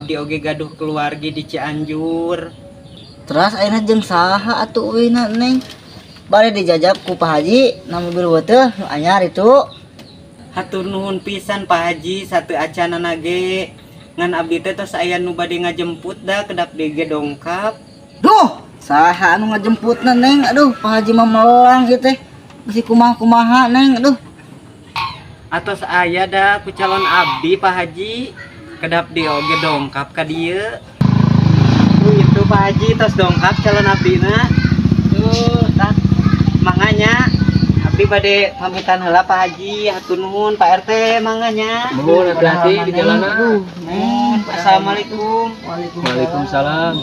di oge gaduh keluarga di Cianjur. Terus ayeuna jeung saha atuh eueuhna Neng? Bade dijajab ku Pak Haji na mobil teh nu anyar itu. Hatur nuhun pisan Pak Haji satu acanana ge. Ngan abdi teh tos aya nu bade ngajemput da kedap DG dongkap. Duh, saha anu ngajemputna Neng? Aduh, Pak Haji mah melang ieu teh. Masih kumaha-kumaha Neng, aduh. Atos aya da ku calon abdi Pak Haji. Kedap di oge dongkap ka dieu. Itu Pak Haji tos dongkap calon abdina. Tuh, tah. Makanya abdi bade pamitan heula Pak Haji, hatur nuhun Pak RT manganya. Nuhun hati-hati di jalanan. Assalamualaikum. Waalaikumsalam.